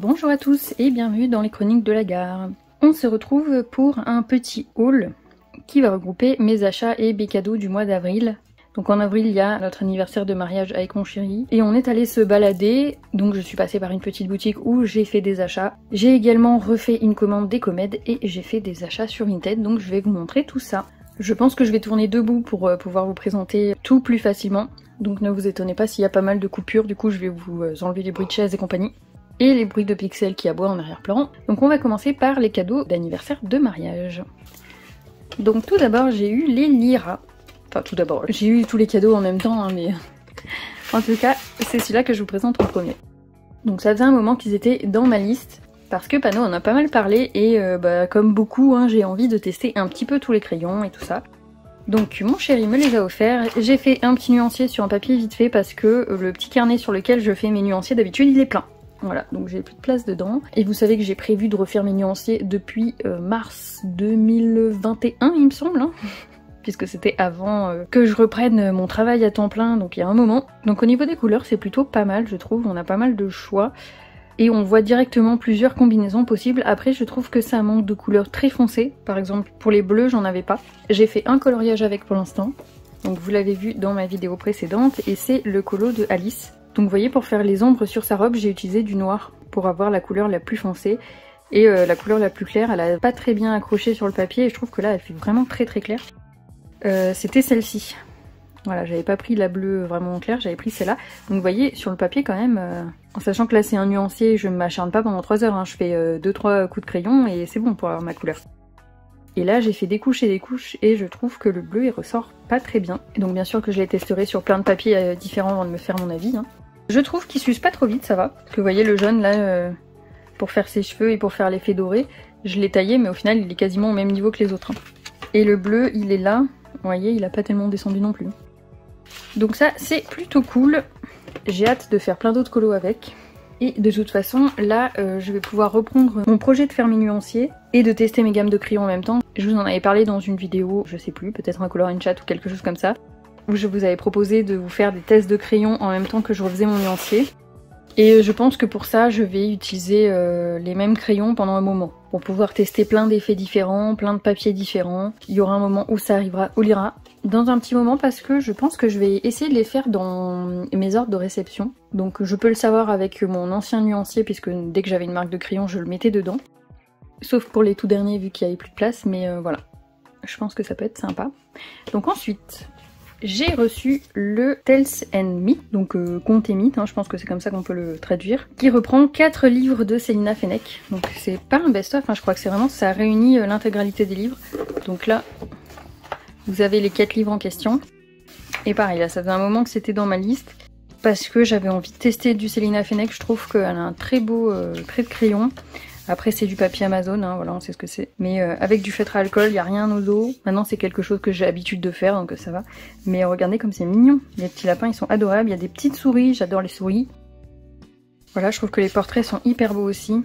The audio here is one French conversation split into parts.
Bonjour à tous et bienvenue dans les chroniques de la gare. On se retrouve pour un petit haul qui va regrouper mes achats et mes cadeaux du mois d'avril. Donc en avril il y a notre anniversaire de mariage avec mon chéri et on est allé se balader, donc je suis passée par une petite boutique où j'ai fait des achats. J'ai également refait une commande d'Ecomed et j'ai fait des achats sur Vinted, donc je vais vous montrer tout ça. Je pense que je vais tourner debout pour pouvoir vous présenter tout plus facilement, donc ne vous étonnez pas s'il y a pas mal de coupures, du coup je vais vous enlever les bruits de chaises et compagnie. Et les bruits de pixels qui aboient en arrière-plan. Donc on va commencer par les cadeaux d'anniversaire de mariage. Donc tout d'abord j'ai eu les Lyra. Enfin tout d'abord, j'ai eu tous les cadeaux en même temps, hein, mais en tout cas c'est celui-là que je vous présente en premier. Donc ça faisait un moment qu'ils étaient dans ma liste, parce que Pano en a pas mal parlé et comme beaucoup hein, j'ai envie de tester un petit peu tous les crayons et tout ça. Donc mon chéri me les a offerts, j'ai fait un petit nuancier sur un papier vite fait parce que le petit carnet sur lequel je fais mes nuanciers d'habitude il est plein. Voilà, donc j'ai plus de place dedans. Et vous savez que j'ai prévu de refaire mes nuanciers depuis mars 2021 il me semble, hein puisque c'était avant que je reprenne mon travail à temps plein, donc il y a un moment. Donc au niveau des couleurs c'est plutôt pas mal je trouve, on a pas mal de choix. Et on voit directement plusieurs combinaisons possibles. Après je trouve que ça manque de couleurs très foncées. Par exemple pour les bleus j'en avais pas. J'ai fait un coloriage avec pour l'instant. Donc vous l'avez vu dans ma vidéo précédente et c'est le colo de Alice. Donc vous voyez pour faire les ombres sur sa robe j'ai utilisé du noir pour avoir la couleur la plus foncée. Et la couleur la plus claire elle a pas très bien accroché sur le papier et je trouve que là elle fait vraiment très claire. C'était celle-ci. Voilà, j'avais pas pris la bleue vraiment claire, j'avais pris celle-là. Donc vous voyez, sur le papier quand même, en sachant que là c'est un nuancier, je ne m'acharne pas pendant 3 heures, hein, je fais 2-3 coups de crayon et c'est bon pour avoir ma couleur. Et là j'ai fait des couches et je trouve que le bleu il ressort pas très bien. Et donc bien sûr que je les testerai sur plein de papiers différents avant de me faire mon avis. Hein. Je trouve qu'il s'use pas trop vite, ça va. Parce que vous voyez le jaune là, pour faire ses cheveux et pour faire l'effet doré, je l'ai taillé mais au final il est quasiment au même niveau que les autres. Hein. Et le bleu il est là, vous voyez il a pas tellement descendu non plus. Donc ça c'est plutôt cool, j'ai hâte de faire plein d'autres colos avec. Et de toute façon là je vais pouvoir reprendre mon projet de faire mes nuanciers et de tester mes gammes de crayons en même temps. Je vous en avais parlé dans une vidéo, je sais plus, peut-être un color and chat ou quelque chose comme ça, où je vous avais proposé de vous faire des tests de crayons en même temps que je refaisais mon nuancier. Et je pense que pour ça je vais utiliser les mêmes crayons pendant un moment, pour pouvoir tester plein d'effets différents, plein de papiers différents. Il y aura un moment où ça arrivera au Lyra, dans un petit moment parce que je pense que je vais essayer de les faire dans mes ordres de réception. Donc je peux le savoir avec mon ancien nuancier puisque dès que j'avais une marque de crayon je le mettais dedans. Sauf pour les tout derniers vu qu'il n'y avait plus de place, mais voilà. Je pense que ça peut être sympa. Donc ensuite, j'ai reçu le Tales and Myth, donc Contes et Mythes, hein, je pense que c'est comme ça qu'on peut le traduire, qui reprend 4 livres de Célina Fenech. Donc c'est pas un best-of, hein, je crois que c'est vraiment, ça réunit l'intégralité des livres. Donc là, vous avez les 4 livres en question. Et pareil, là ça faisait un moment que c'était dans ma liste, parce que j'avais envie de tester du Célina Fenech, je trouve qu'elle a un très beau trait de crayon. Après c'est du papier Amazon, hein, voilà on sait ce que c'est. Mais avec du feutre à alcool, il n'y a rien au dos. Maintenant c'est quelque chose que j'ai l'habitude de faire, donc ça va. Mais regardez comme c'est mignon. Les petits lapins ils sont adorables, il y a des petites souris, j'adore les souris. Voilà, je trouve que les portraits sont hyper beaux aussi.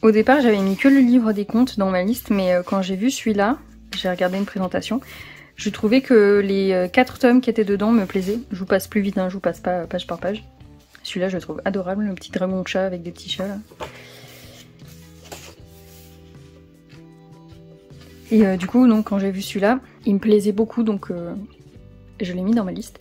Au départ j'avais mis que le livre des contes dans ma liste, mais quand j'ai vu celui-là, j'ai regardé une présentation, je trouvais que les 4 tomes qui étaient dedans me plaisaient. Je vous passe plus vite, hein, je vous passe pas page par page. Celui-là je le trouve adorable, le petit dragon chat avec des petits chats là. Et du coup, donc, quand j'ai vu celui-là, il me plaisait beaucoup, donc je l'ai mis dans ma liste.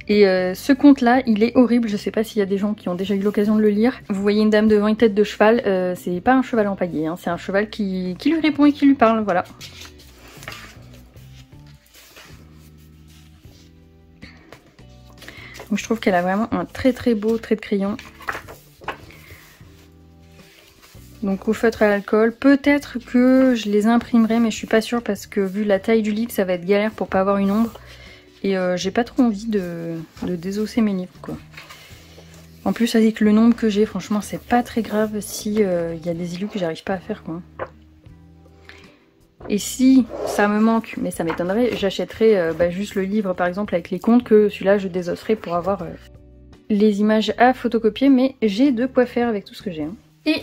Et ce conte-là, il est horrible, je sais pas s'il y a des gens qui ont déjà eu l'occasion de le lire. Vous voyez une dame devant une tête de cheval, c'est pas un cheval empaillé, hein, c'est un cheval qui lui répond et qui lui parle, voilà. Donc je trouve qu'elle a vraiment un très beau trait de crayon. Donc au feutre à l'alcool, peut-être que je les imprimerai mais je suis pas sûre parce que vu la taille du livre ça va être galère pour pas avoir une ombre. Et j'ai pas trop envie de désosser mes livres quoi. En plus avec le nombre que j'ai franchement c'est pas très grave si y a des illus que j'arrive pas à faire quoi. Et si ça me manque, mais ça m'étonnerait, j'achèterai juste le livre par exemple avec les contes que celui-là je désosserai pour avoir les images à photocopier mais j'ai de quoi faire avec tout ce que j'ai. Hein. Et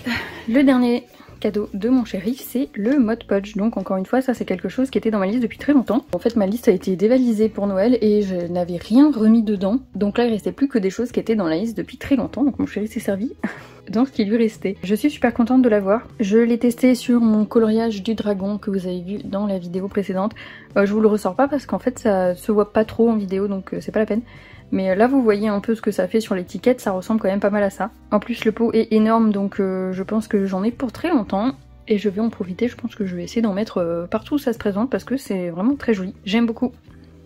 le dernier cadeau de mon chéri, c'est le Mod Podge. Donc encore une fois, ça c'est quelque chose qui était dans ma liste depuis très longtemps. En fait, ma liste a été dévalisée pour Noël et je n'avais rien remis dedans. Donc là, il restait plus que des choses qui étaient dans la liste depuis très longtemps. Donc mon chéri s'est servi dans ce qui lui restait. Je suis super contente de l'avoir. Je l'ai testé sur mon coloriage du dragon que vous avez vu dans la vidéo précédente. Je vous le ressors pas parce qu'en fait, ça se voit pas trop en vidéo, donc c'est pas la peine. Mais là vous voyez un peu ce que ça fait sur l'étiquette, ça ressemble quand même pas mal à ça. En plus le pot est énorme donc je pense que j'en ai pour très longtemps. Et je vais en profiter, je pense que je vais essayer d'en mettre partout où ça se présente parce que c'est vraiment très joli. J'aime beaucoup.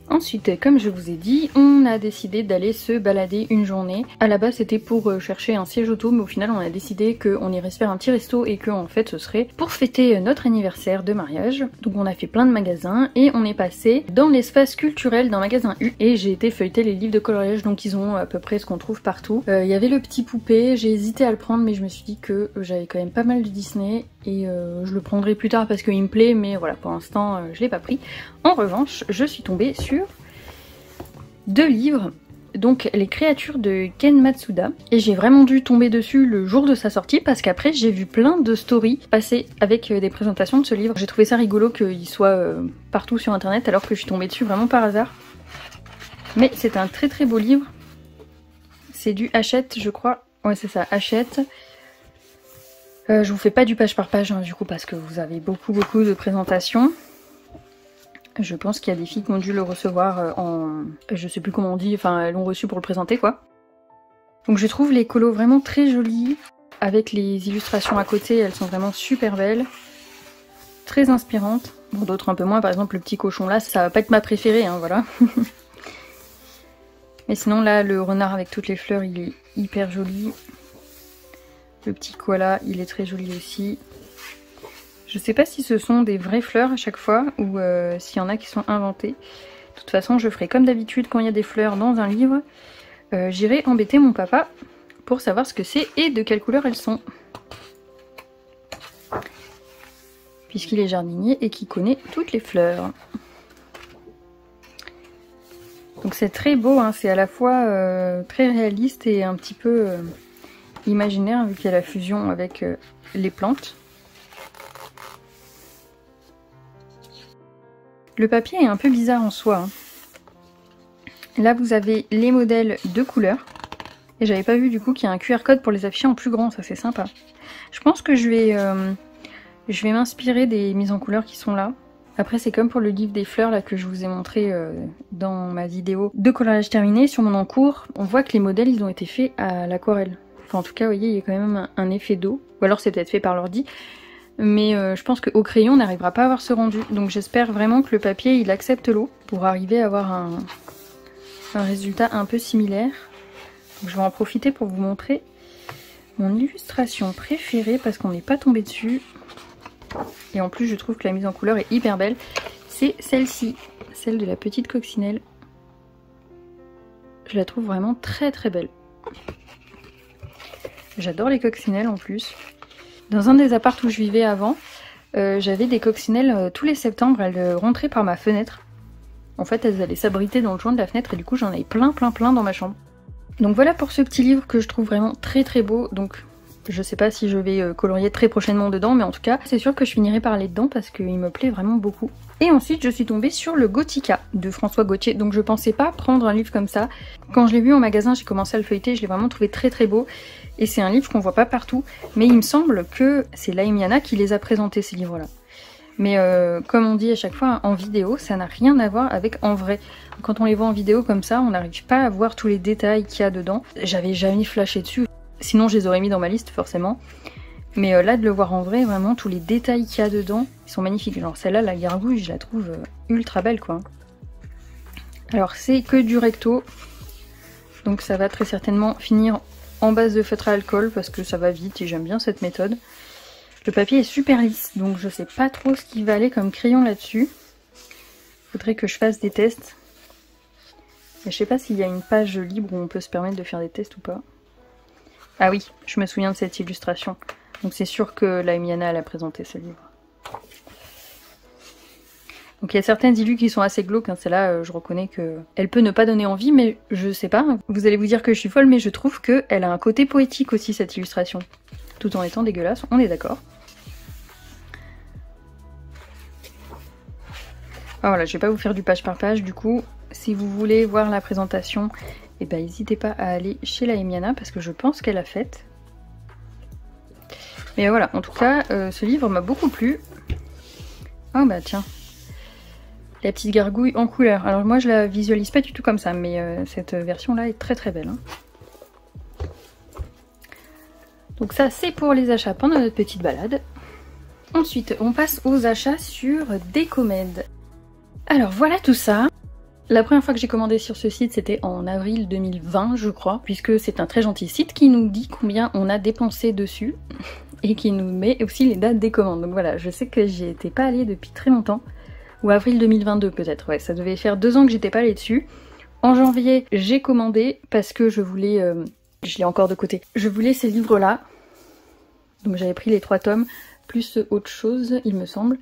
Ensuite, comme je vous ai dit, on a décidé d'aller se balader une journée. À la base, c'était pour chercher un siège auto, mais au final, on a décidé qu'on irait se faire un petit resto et qu'en fait, ce serait pour fêter notre anniversaire de mariage. Donc, on a fait plein de magasins et on est passé dans l'espace culturel d'un magasin U. Et j'ai été feuilleter les livres de coloriage, donc ils ont à peu près ce qu'on trouve partout. Il y avait le petit poupée, j'ai hésité à le prendre, mais je me suis dit que j'avais quand même pas mal de Disney. Et je le prendrai plus tard parce qu'il me plaît, mais voilà, pour l'instant, je l'ai pas pris. En revanche, je suis tombée sur 2 livres, donc les créatures de Ken Matsuda, et j'ai vraiment dû tomber dessus le jour de sa sortie parce qu'après j'ai vu plein de stories passer avec des présentations de ce livre. J'ai trouvé ça rigolo qu'il soit partout sur internet alors que je suis tombée dessus vraiment par hasard. Mais c'est un très très beau livre. C'est du Hachette, je crois. Ouais, c'est ça, Hachette. Je vous fais pas du page par page hein, du coup parce que vous avez beaucoup de présentations. Je pense qu'il y a des filles qui ont dû le recevoir en... je sais plus comment on dit, enfin elles l'ont reçu pour le présenter quoi. Donc je trouve les colos vraiment très jolis, avec les illustrations à côté, elles sont vraiment super belles. Très inspirantes. Bon d'autres un peu moins, par exemple le petit cochon là, ça va pas être ma préférée, hein, voilà. Mais sinon là, le renard avec toutes les fleurs, il est hyper joli. Le petit koala, il est très joli aussi. Je sais pas si ce sont des vraies fleurs à chaque fois ou s'il y en a qui sont inventées. De toute façon, je ferai comme d'habitude quand il y a des fleurs dans un livre. J'irai embêter mon papa pour savoir ce que c'est et de quelle couleur elles sont. Puisqu'il est jardinier et qu'il connaît toutes les fleurs. Donc c'est très beau, hein, c'est à la fois très réaliste et un petit peu imaginaire vu qu'il y a la fusion avec les plantes. Le papier est un peu bizarre en soi. Hein. Là vous avez les modèles de couleurs. Et j'avais pas vu du coup qu'il y a un QR code pour les afficher en plus grand, ça c'est sympa. Je pense que je vais m'inspirer des mises en couleur qui sont là. Après c'est comme pour le livre des fleurs là que je vous ai montré dans ma vidéo de coloriage terminé sur mon encours. On voit que les modèles ils ont été faits à l'aquarelle. Enfin en tout cas vous voyez il y a quand même un effet d'eau. Ou alors c'est peut-être fait par l'ordi. Mais je pense qu'au crayon on n'arrivera pas à avoir ce rendu. Donc j'espère vraiment que le papier il accepte l'eau pour arriver à avoir un résultat un peu similaire. Donc je vais en profiter pour vous montrer mon illustration préférée parce qu'on n'est pas tombé dessus. Et en plus je trouve que la mise en couleur est hyper belle. C'est celle-ci, celle de la petite coccinelle. Je la trouve vraiment très très belle. J'adore les coccinelles en plus. Dans un des apparts où je vivais avant, j'avais des coccinelles tous les septembre, elles rentraient par ma fenêtre. En fait, elles allaient s'abriter dans le joint de la fenêtre et du coup j'en avais plein dans ma chambre. Donc voilà pour ce petit livre que je trouve vraiment très très beau. Donc je sais pas si je vais colorier très prochainement dedans, mais en tout cas c'est sûr que je finirai par aller dedans parce qu'il me plaît vraiment beaucoup. Et ensuite je suis tombée sur le Gothica de François Gauthier. Donc je pensais pas prendre un livre comme ça. Quand je l'ai vu en magasin, j'ai commencé à le feuilleter, je l'ai vraiment trouvé très très beau. Et c'est un livre qu'on voit pas partout, mais il me semble que c'est Laimiana qui les a présentés ces livres-là. Mais comme on dit à chaque fois, en vidéo, ça n'a rien à voir avec en vrai. Quand on les voit en vidéo comme ça, on n'arrive pas à voir tous les détails qu'il y a dedans. J'avais jamais flashé dessus, sinon je les aurais mis dans ma liste forcément. Mais là, de le voir en vrai, vraiment, tous les détails qu'il y a dedans, ils sont magnifiques. Genre celle-là, la gargouille, je la trouve ultra belle quoi. Alors c'est que du recto, donc ça va très certainement finir en base de feutre à alcool parce que ça va vite et j'aime bien cette méthode. Le papier est super lisse donc je sais pas trop ce qui va aller comme crayon là-dessus. Faudrait que je fasse des tests. Et je sais pas s'il y a une page libre où on peut se permettre de faire des tests ou pas. Ah oui, je me souviens de cette illustration. Donc c'est sûr que Laimiana elle a présenté ce livre. Donc il y a certaines illus qui sont assez glauques, hein. Celle-là je reconnais qu'elle peut ne pas donner envie, mais je sais pas. Vous allez vous dire que je suis folle, mais je trouve qu'elle a un côté poétique aussi cette illustration. Tout en étant dégueulasse, on est d'accord. Ah, voilà, je vais pas vous faire du page par page, du coup, si vous voulez voir la présentation, eh ben, n'hésitez pas à aller chez la Emiana, parce que je pense qu'elle a faite. Mais voilà, en tout cas, ce livre m'a beaucoup plu. Oh bah tiens, la petite gargouille en couleur. Alors moi je la visualise pas du tout comme ça, mais cette version là est très très belle. Hein. Donc ça c'est pour les achats pendant notre petite balade. Ensuite on passe aux achats sur Decomed. Alors voilà tout ça. La première fois que j'ai commandé sur ce site c'était en avril 2020 je crois, puisque c'est un très gentil site qui nous dit combien on a dépensé dessus et qui nous met aussi les dates des commandes. Donc voilà, je sais que j'y étais pas allée depuis très longtemps. Ou avril 2022 peut-être, ouais, ça devait faire 2 ans que j'étais pas allée dessus. En janvier, j'ai commandé parce que je voulais, je l'ai encore de côté, je voulais ces livres-là. Donc j'avais pris les 3 tomes, plus autre chose, il me semble.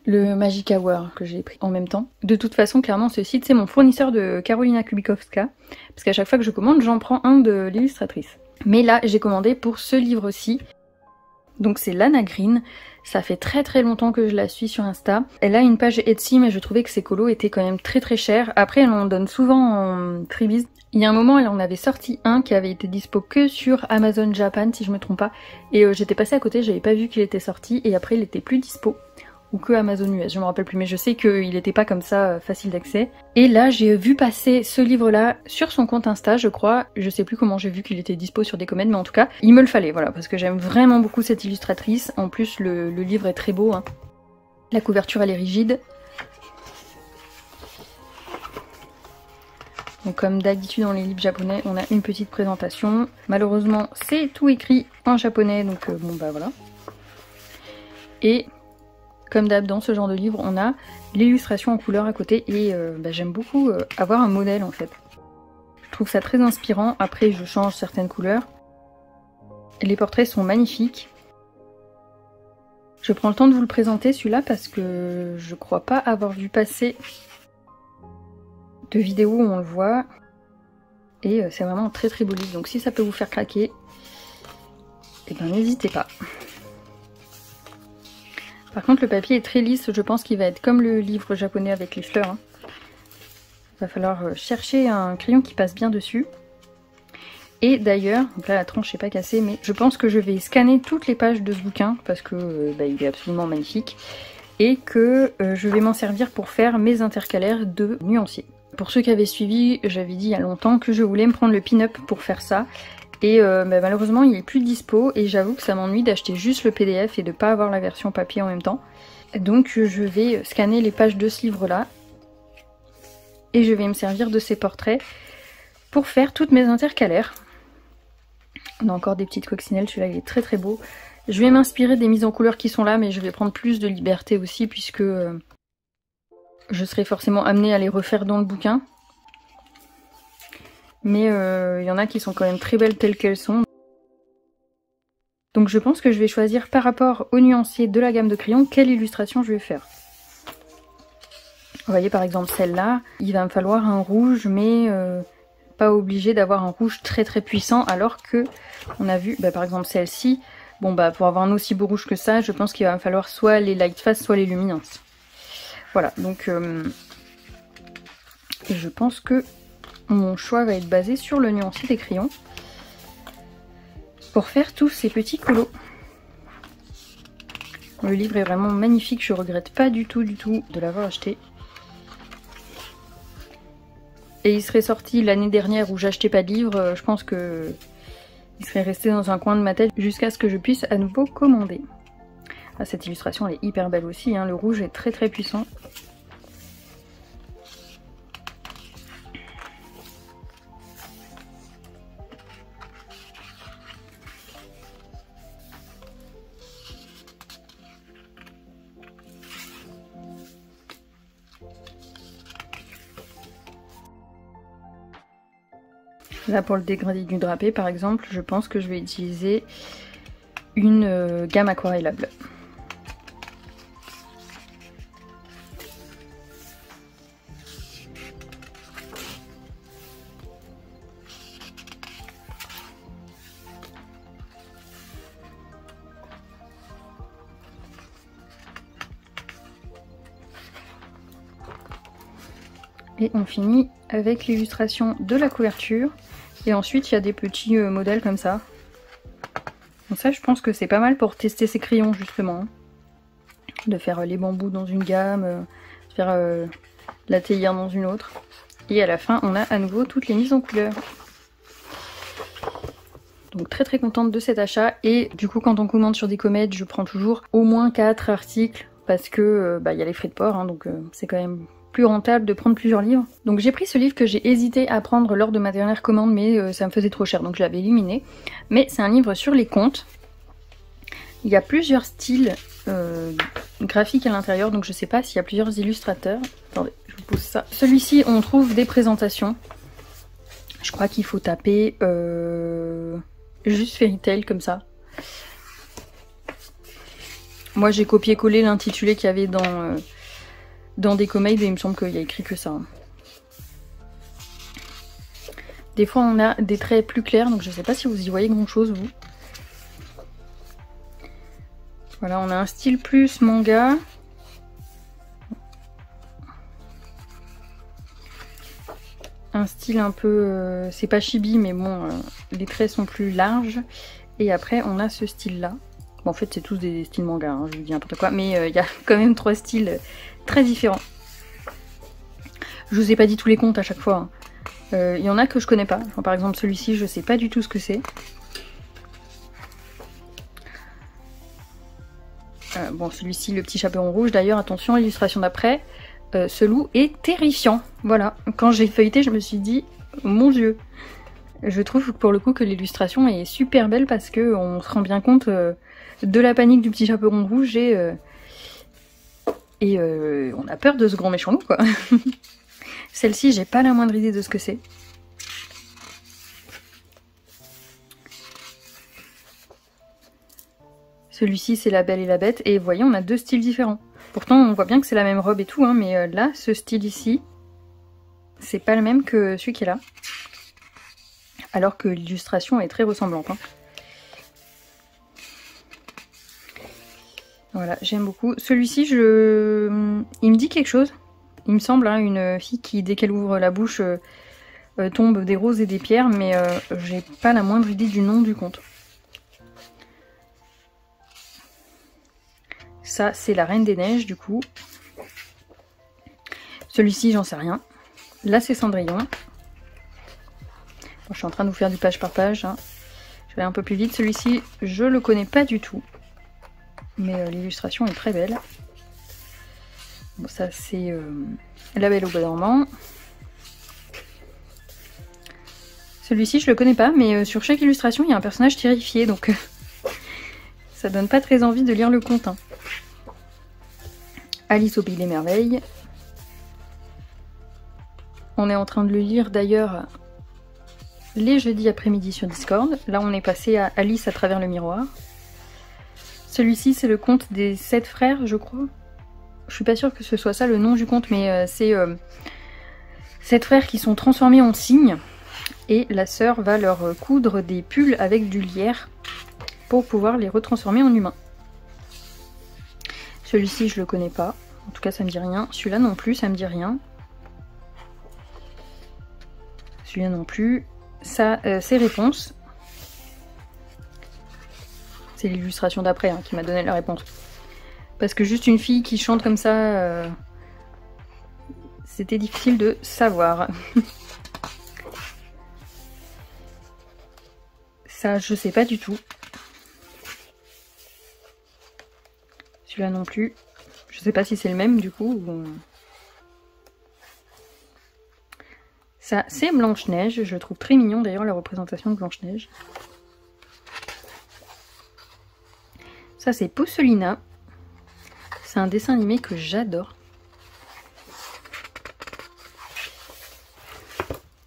Le Magic Hour que j'ai pris en même temps. De toute façon, clairement, ce site, c'est mon fournisseur de Karolina Kubikowska. Parce qu'à chaque fois que je commande, j'en prends un de l'illustratrice. Mais là, j'ai commandé pour ce livre-ci. Donc c'est Lana Green, ça fait très très longtemps que je la suis sur Insta. Elle a une page Etsy mais je trouvais que ses colos étaient quand même très très chers. Après elle en donne souvent en freebies. Il y a un moment elle en avait sorti un qui avait été dispo que sur Amazon Japan si je me trompe pas. Et j'étais passée à côté, j'avais pas vu qu'il était sorti et après il était plus dispo. Ou que Amazon US, je me rappelle plus, mais je sais qu'il était pas comme ça facile d'accès. Et là, j'ai vu passer ce livre-là sur son compte Insta, je crois. Je sais plus comment j'ai vu qu'il était dispo sur Decomed, mais en tout cas, il me le fallait, voilà, parce que j'aime vraiment beaucoup cette illustratrice. En plus, le livre est très beau, hein. La couverture, elle est rigide. Donc comme d'habitude dans les livres japonais, on a une petite présentation. Malheureusement, c'est tout écrit en japonais, donc bon bah voilà. Et comme d'hab dans ce genre de livre, on a l'illustration en couleur à côté et bah, j'aime beaucoup avoir un modèle en fait. Je trouve ça très inspirant, après je change certaines couleurs. Les portraits sont magnifiques. Je prends le temps de vous le présenter celui-là parce que je crois pas avoir vu passer de vidéo où on le voit. Et c'est vraiment un très très beau livre, donc si ça peut vous faire craquer, eh ben n'hésitez pas. Par contre le papier est très lisse, je pense qu'il va être comme le livre japonais avec les fleurs. Hein. Il va falloir chercher un crayon qui passe bien dessus. Et d'ailleurs, donc là la tranche n'est pas cassée, mais je pense que je vais scanner toutes les pages de ce bouquin parce que bah, il est absolument magnifique. Et que je vais m'en servir pour faire mes intercalaires de nuancier. Pour ceux qui avaient suivi, j'avais dit il y a longtemps que je voulais me prendre le pin-up pour faire ça. Et bah, malheureusement il est plus dispo et j'avoue que ça m'ennuie d'acheter juste le PDF et de pas avoir la version papier en même temps. Donc je vais scanner les pages de ce livre là et je vais me servir de ces portraits pour faire toutes mes intercalaires. On a encore des petites coccinelles, celui-là il est très très beau. Je vais m'inspirer des mises en couleur qui sont là mais je vais prendre plus de liberté aussi puisque je serai forcément amenée à les refaire dans le bouquin. Mais il y en a qui sont quand même très belles telles qu'elles sont. Donc je pense que je vais choisir par rapport au nuancier de la gamme de crayons quelle illustration je vais faire. Vous voyez par exemple celle-là, il va me falloir un rouge mais pas obligé d'avoir un rouge très très puissant alors que on a vu bah, par exemple celle-ci, bon bah pour avoir un aussi beau rouge que ça, je pense qu'il va me falloir soit les light fast soit les luminances. Voilà donc je pense que mon choix va être basé sur le nuancier des crayons pour faire tous ces petits colos. Le livre est vraiment magnifique, je regrette pas du tout de l'avoir acheté. Et il serait sorti l'année dernière où j'achetais pas de livre, je pense que il serait resté dans un coin de ma tête jusqu'à ce que je puisse à nouveau commander. Ah, cette illustration elle est hyper belle aussi, hein. Le rouge est très très puissant. Là pour le dégradé du drapé par exemple, je pense que je vais utiliser une gamme aquarellable. Et on finit avec l'illustration de la couverture. Et ensuite il y a des petits modèles comme ça. Donc ça je pense que c'est pas mal pour tester ses crayons justement. De faire les bambous dans une gamme, de faire la théière dans une autre. Et à la fin on a à nouveau toutes les mises en couleur. Donc très très contente de cet achat. Et du coup quand on commande sur Decomed, je prends toujours au moins 4 articles. Parce que y a les frais de port, hein, donc c'est quand même plus rentable de prendre plusieurs livres. Donc j'ai pris ce livre que j'ai hésité à prendre lors de ma dernière commande, mais ça me faisait trop cher, donc je l'avais éliminé. Mais c'est un livre sur les contes. Il y a plusieurs styles graphiques à l'intérieur, donc je sais pas s'il y a plusieurs illustrateurs. Attendez, je vous pose ça. Celui-ci, on trouve des présentations. Je crois qu'il faut taper juste Fairy Tail comme ça. Moi j'ai copié-collé l'intitulé qu'il y avait dans Decomed et il me semble qu'il y a écrit que ça. Hein. Des fois on a des traits plus clairs, donc je sais pas si vous y voyez grand chose vous. Voilà, on a un style plus manga. Un style un peu... c'est pas chibi mais bon, les traits sont plus larges. Et après on a ce style là. Bon, en fait c'est tous des styles manga, hein, je vous dis n'importe quoi, mais il y a quand même 3 styles très différents. Je vous ai pas dit tous les contes à chaque fois. Il y en a que je connais pas. Enfin, par exemple celui-ci, je sais pas du tout ce que c'est. Bon, celui-ci, le petit chaperon rouge, d'ailleurs, attention, l'illustration d'après, ce loup est terrifiant. Voilà, quand j'ai feuilleté, je me suis dit, mon Dieu. Je trouve pour le coup que l'illustration est super belle parce que on se rend bien compte de la panique du petit chaperon rouge et on a peur de ce grand méchant loup quoi. Celle-ci, j'ai pas la moindre idée de ce que c'est. Celui-ci c'est La Belle et la Bête et vous voyez on a 2 styles différents. Pourtant on voit bien que c'est la même robe et tout hein, mais là ce style ici c'est pas le même que celui qui est là. Alors que l'illustration est très ressemblante. Hein. Voilà, j'aime beaucoup. Celui-ci, il me dit quelque chose. Il me semble, hein, une fille qui, dès qu'elle ouvre la bouche, tombe des roses et des pierres, mais j'ai pas la moindre idée du nom du conte. Ça, c'est La Reine des Neiges, du coup. Celui-ci, j'en sais rien. Là, c'est Cendrillon. Bon, je suis en train de vous faire du page par page. Hein. Je vais aller un peu plus vite. Celui-ci, je le connais pas du tout. Mais l'illustration est très belle. Bon, ça, c'est La Belle au Bois dormant. Celui-ci, je le connais pas, mais sur chaque illustration, il y a un personnage terrifié. Donc, ça donne pas très envie de lire le conte. Hein. Alice au Pays des Merveilles. On est en train de le lire d'ailleurs les jeudis après-midi sur Discord. Là on est passé à Alice à travers le miroir. Celui-ci c'est le conte des 7 frères je crois. Je suis pas sûre que ce soit ça le nom du conte mais c'est 7 frères qui sont transformés en cygnes. Et la sœur va leur coudre des pulls avec du lierre pour pouvoir les retransformer en humains. Celui-ci je le connais pas. En tout cas ça me dit rien. Celui-là non plus ça me dit rien. Celui-là non plus. Ça, c'est Réponse. C'est l'illustration d'après hein, qui m'a donné la réponse. Parce que juste une fille qui chante comme ça, c'était difficile de savoir. Ça, je sais pas du tout. Celui-là non plus. Je sais pas si c'est le même du coup. Ou... Ça, c'est Blanche-Neige. Je trouve très mignon d'ailleurs la représentation de Blanche-Neige. Ça, c'est Pousselina. C'est un dessin animé que j'adore.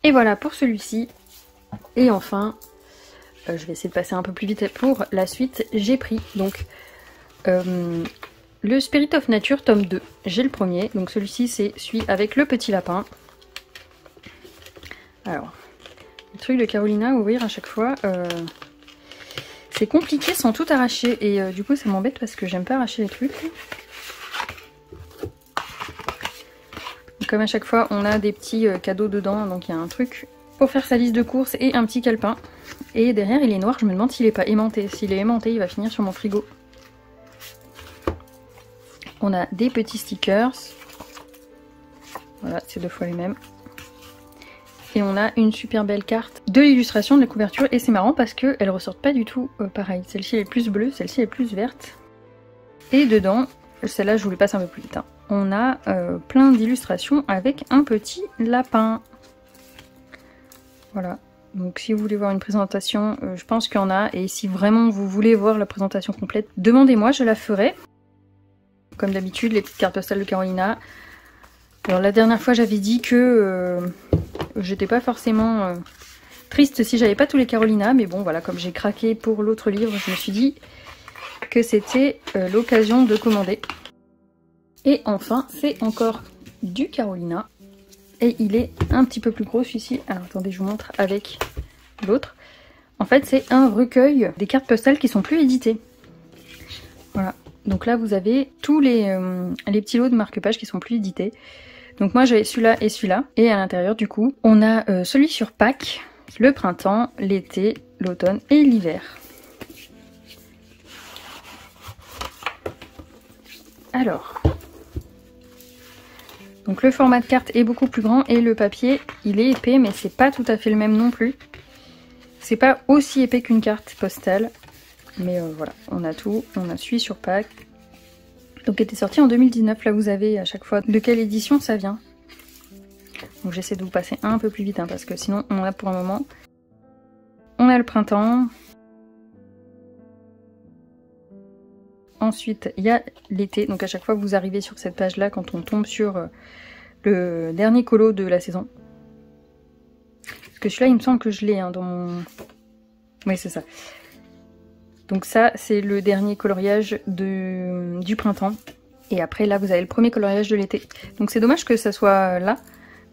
Et voilà pour celui-ci. Et enfin, je vais essayer de passer un peu plus vite pour la suite. J'ai pris donc le Spirit of Nature tome 2. J'ai le premier. Donc celui-ci, c'est celui avec le petit lapin. Alors, le truc de Carolina à ouvrir à chaque fois, c'est compliqué sans tout arracher. Et du coup, ça m'embête parce que j'aime pas arracher les trucs. Comme à chaque fois, on a des petits cadeaux dedans, donc il y a un truc pour faire sa liste de courses et un petit calepin. Et derrière, il est noir, je me demande s'il est pas aimanté. S'il est aimanté, il va finir sur mon frigo. On a des petits stickers. Voilà, c'est 2 fois les mêmes. Et on a une super belle carte de l'illustration de la couverture. Et c'est marrant parce qu'elles ressortent pas du tout pareil. Celle-ci est plus bleue, celle-ci est plus verte. Et dedans, celle-là je vous les passe un peu plus vite, hein. On a plein d'illustrations avec un petit lapin. Voilà. Donc si vous voulez voir une présentation, je pense qu'il y en a. Et si vraiment vous voulez voir la présentation complète, demandez-moi, je la ferai. Comme d'habitude, les petites cartes postales de Carolina. Alors la dernière fois, j'avais dit que j'étais pas forcément triste si j'avais pas tous les Carolina. Mais bon, voilà, comme j'ai craqué pour l'autre livre, je me suis dit que c'était l'occasion de commander. Et enfin, c'est encore du Carolina. Et il est un petit peu plus gros celui-ci. Alors attendez, je vous montre avec l'autre. En fait, c'est un recueil des cartes postales qui sont plus éditées. Voilà. Donc là, vous avez tous les petits lots de marque-pages qui sont plus édités. Donc moi, j'avais celui-là et celui-là. Et à l'intérieur, du coup, on a celui sur Pâques, le printemps, l'été, l'automne et l'hiver. Alors... Donc le format de carte est beaucoup plus grand et le papier, il est épais, mais c'est pas tout à fait le même non plus. C'est pas aussi épais qu'une carte postale. Mais voilà, on a tout. On a celui sur Pâques. Donc il était sorti en 2019. Là vous avez à chaque fois de quelle édition ça vient. Donc j'essaie de vous passer un peu plus vite, hein, parce que sinon on a pour un moment. On a le printemps. Ensuite il y a l'été. Donc à chaque fois que vous arrivez sur cette page là, quand on tombe sur le dernier colo de la saison. Parce que celui-là il me semble que je l'ai, hein, dans mon... Oui c'est ça. Donc ça, c'est le dernier coloriage du printemps. Et après, là, vous avez le premier coloriage de l'été. Donc c'est dommage que ça soit là.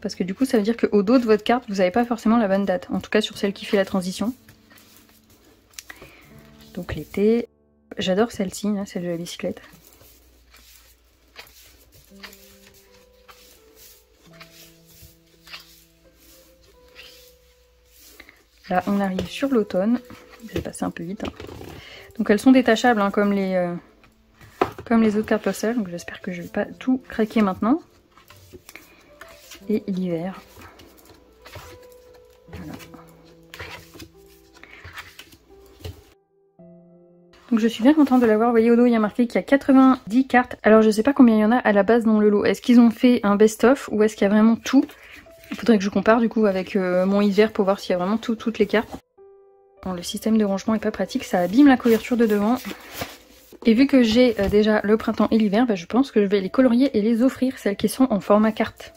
Parce que du coup, ça veut dire qu'au dos de votre carte, vous n'avez pas forcément la bonne date. En tout cas, sur celle qui fait la transition. Donc l'été. J'adore celle-ci, hein, celle de la bicyclette. Là, on arrive sur l'automne. Je vais passer un peu vite, hein. Donc elles sont détachables, hein, comme les autres cartes postales. Donc j'espère que je vais pas tout craquer maintenant. Et l'hiver. Voilà. Donc je suis bien contente de l'avoir. Vous voyez au dos il y a marqué qu'il y a 90 cartes. Alors je sais pas combien il y en a à la base dans le lot. Est-ce qu'ils ont fait un best-of ou est-ce qu'il y a vraiment tout? Il faudrait que je compare du coup avec mon hiver pour voir s'il y a vraiment toutes les cartes. Bon, le système de rangement est pas pratique, ça abîme la couverture de devant. Et vu que j'ai déjà le printemps et l'hiver, bah, je pense que je vais les colorier et les offrir, celles qui sont en format carte.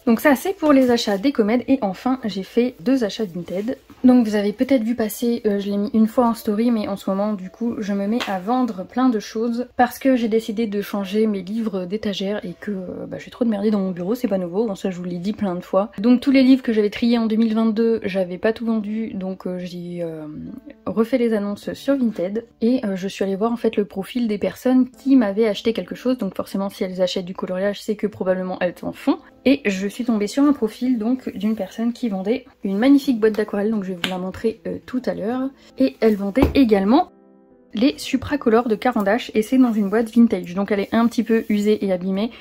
Donc ça c'est pour les achats des Comed. Et enfin j'ai fait 2 achats Vinted. Donc vous avez peut-être vu passer, je l'ai mis une fois en story, mais en ce moment du coup je me mets à vendre plein de choses parce que j'ai décidé de changer mes livres d'étagère et que j'ai trop de merdier dans mon bureau, c'est pas nouveau, bon, ça je vous l'ai dit plein de fois. Donc tous les livres que j'avais triés en 2022, j'avais pas tout vendu, donc j'ai refait les annonces sur Vinted et je suis allée voir en fait le profil des personnes qui m'avaient acheté quelque chose. Donc forcément si elles achètent du coloriage, c'est que probablement elles en font. Et je suis tombée sur un profil donc d'une personne qui vendait une magnifique boîte d'aquarelle, donc je vais vous la montrer tout à l'heure. Et elle vendait également les Supracolor de Caran d'Ache et c'est dans une boîte vintage. Donc elle est un petit peu usée et abîmée.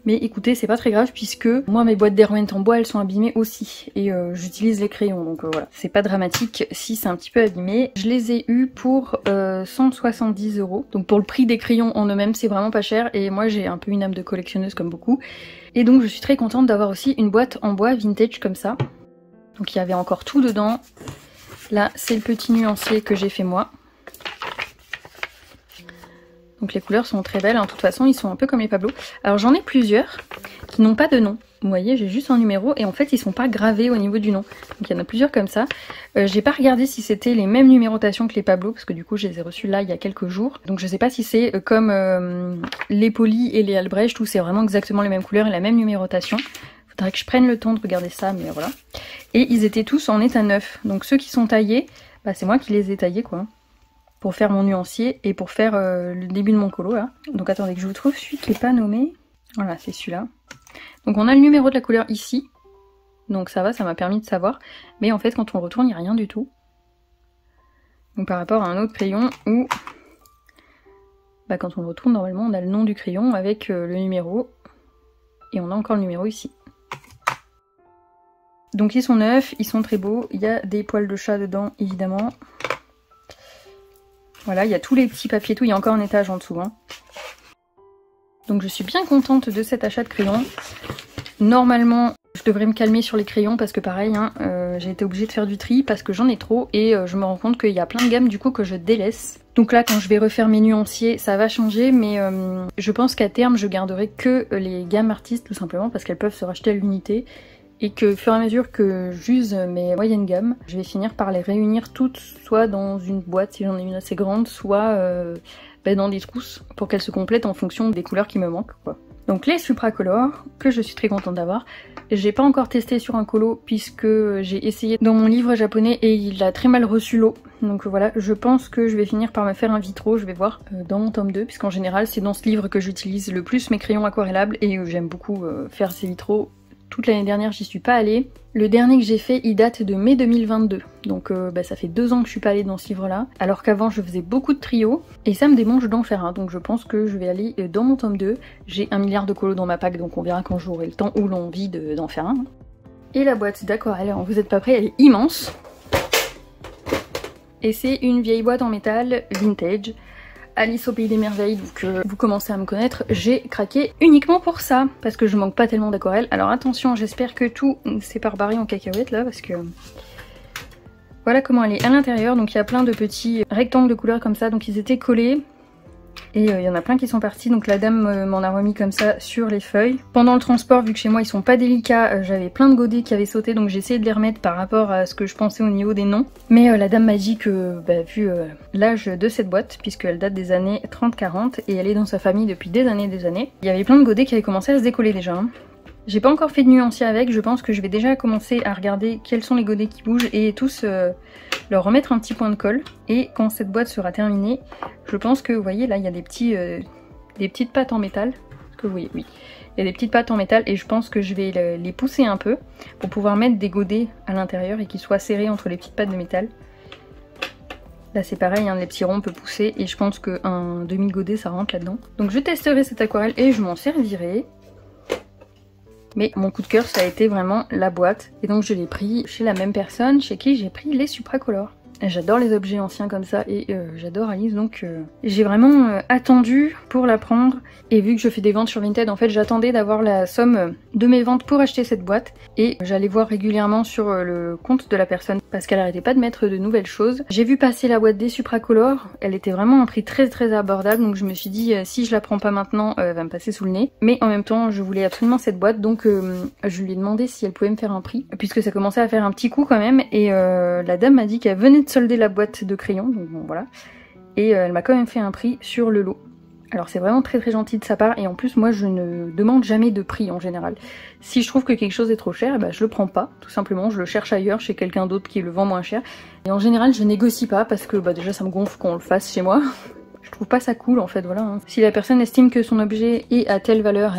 Mais écoutez, c'est pas très grave puisque moi mes boîtes d'Hermès en bois elles sont abîmées aussi. Et j'utilise les crayons donc voilà. C'est pas dramatique si c'est un petit peu abîmé. Je les ai eus pour 170 €. Donc pour le prix des crayons en eux-mêmes c'est vraiment pas cher. Et moi j'ai un peu une âme de collectionneuse comme beaucoup. Et donc je suis très contente d'avoir aussi une boîte en bois vintage comme ça. Donc il y avait encore tout dedans. Là c'est le petit nuancier que j'ai fait moi. Donc les couleurs sont très belles, hein. De toute façon ils sont un peu comme les Pablo. Alors j'en ai plusieurs qui n'ont pas de nom. Vous voyez, j'ai juste un numéro et en fait ils sont pas gravés au niveau du nom. Donc il y en a plusieurs comme ça. J'ai pas regardé si c'était les mêmes numérotations que les Pablo parce que du coup je les ai reçus là il y a quelques jours. Donc je sais pas si c'est comme les Poly et les Albrecht où c'est vraiment exactement les mêmes couleurs et la même numérotation. Faudrait que je prenne le temps de regarder ça, mais voilà. Et ils étaient tous en état neuf. Donc ceux qui sont taillés, bah, c'est moi qui les ai taillés quoi. Pour faire mon nuancier et pour faire le début de mon colo là. Donc attendez que je vous trouve celui qui est pas nommé. Voilà, c'est celui-là. Donc on a le numéro de la couleur ici, donc ça va, ça m'a permis de savoir, mais en fait quand on le retourne il n'y a rien du tout. Donc par rapport à un autre crayon où bah, quand on le retourne normalement on a le nom du crayon avec le numéro, et on a encore le numéro ici. Donc ils sont neufs, ils sont très beaux, il y a des poils de chat dedans évidemment. Voilà, il y a tous les petits papiers, tout, il y a encore un étage en dessous. Hein. Donc je suis bien contente de cet achat de crayons. Normalement, je devrais me calmer sur les crayons parce que pareil, hein, j'ai été obligée de faire du tri parce que j'en ai trop et je me rends compte qu'il y a plein de gammes du coup que je délaisse. Donc là, quand je vais refaire mes nuanciers, ça va changer, mais je pense qu'à terme, je garderai que les gammes artistes tout simplement parce qu'elles peuvent se racheter à l'unité. Et que au fur et à mesure que j'use mes moyennes gammes, je vais finir par les réunir toutes, soit dans une boîte si j'en ai une assez grande, soit dans des trousses pour qu'elles se complètent en fonction des couleurs qui me manquent, quoi. Donc les Supracolor, que je suis très contente d'avoir. J'ai pas encore testé sur un colo puisque j'ai essayé dans mon livre japonais et il a très mal reçu l'eau. Donc voilà, je pense que je vais finir par me faire un vitro, je vais voir dans mon tome 2, puisqu'en général c'est dans ce livre que j'utilise le plus mes crayons aquarellables et j'aime beaucoup faire ces vitraux. Toute l'année dernière, j'y suis pas allée. Le dernier que j'ai fait, il date de mai 2022. Donc ça fait 2 ans que je suis pas allée dans ce livre-là. Alors qu'avant, je faisais beaucoup de trios. Et ça me démange d'en faire un. Donc je pense que je vais aller dans mon tome 2. J'ai 1 milliard de colos dans ma pack, donc on verra quand j'aurai le temps ou l'envie d'en faire un. Et la boîte d'aquarelle, vous êtes pas prêts, elle est immense. Et c'est une vieille boîte en métal vintage. Alice au pays des merveilles, donc vous commencez à me connaître, j'ai craqué uniquement pour ça, parce que je manque pas tellement d'aquarelle. Alors attention, j'espère que tout s'est pas barré en cacahuète là, parce que voilà comment elle est à l'intérieur. Donc il y a plein de petits rectangles de couleurs comme ça, donc ils étaient collés. Et il y en a plein qui sont partis, donc la dame m'en a remis comme ça sur les feuilles. Pendant le transport, vu que chez moi ils sont pas délicats, j'avais plein de godets qui avaient sauté, donc j'ai essayé de les remettre par rapport à ce que je pensais au niveau des noms. Mais la dame m'a dit que, vu l'âge de cette boîte, puisqu'elle date des années 30-40 et elle est dans sa famille depuis des années, il y avait plein de godets qui avaient commencé à se décoller déjà. Hein. J'ai pas encore fait de nuancier avec, je pense que je vais déjà commencer à regarder quels sont les godets qui bougent et tous leur remettre un petit point de colle. Et quand cette boîte sera terminée, je pense que, vous voyez, là il y a des petites pattes en métal. Est-ce que vous voyez? Oui. Il y a des petites pattes en métal et je pense que je vais les pousser un peu pour pouvoir mettre des godets à l'intérieur et qu'ils soient serrés entre les petites pattes de métal. Là c'est pareil, hein, les petits ronds peut pousser et je pense qu'un demi-godet ça rentre là-dedans. Donc je testerai cette aquarelle et je m'en servirai. Mais mon coup de cœur ça a été vraiment la boîte. Et donc je l'ai pris chez la même personne chez qui j'ai pris les Supracolor. J'adore les objets anciens comme ça et j'adore Alice, donc j'ai vraiment attendu pour la prendre. Et vu que je fais des ventes sur Vinted, en fait j'attendais d'avoir la somme de mes ventes pour acheter cette boîte. Et j'allais voir régulièrement sur le compte de la personne parce qu'elle arrêtait pas de mettre de nouvelles choses. J'ai vu passer la boîte des Supracolor, elle était vraiment à un prix très abordable, donc je me suis dit si je la prends pas maintenant, elle va me passer sous le nez. Mais en même temps je voulais absolument cette boîte, donc je lui ai demandé si elle pouvait me faire un prix, puisque ça commençait à faire un petit coup quand même. Et la dame m'a dit qu'elle venait de solder la boîte de crayons, donc bon voilà. Et elle m'a quand même fait un prix sur le lot. Alors c'est vraiment très gentil de sa part, et en plus moi je ne demande jamais de prix en général. Si je trouve que quelque chose est trop cher, je le prends pas, tout simplement, je le cherche ailleurs chez quelqu'un d'autre qui le vend moins cher. Et en général je négocie pas parce que déjà ça me gonfle qu'on le fasse chez moi. Je trouve pas ça cool en fait, voilà. Hein. Si la personne estime que son objet est à telle valeur,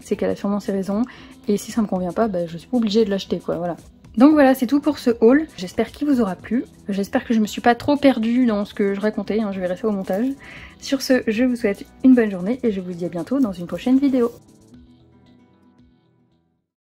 c'est qu'elle a sûrement ses raisons. Et si ça me convient pas, je suis pas obligée de l'acheter, quoi, voilà. Donc voilà, c'est tout pour ce haul. J'espère qu'il vous aura plu. J'espère que je me suis pas trop perdue dans ce que je racontais, hein. Je verrai ça au montage. Sur ce, je vous souhaite une bonne journée et je vous dis à bientôt dans une prochaine vidéo.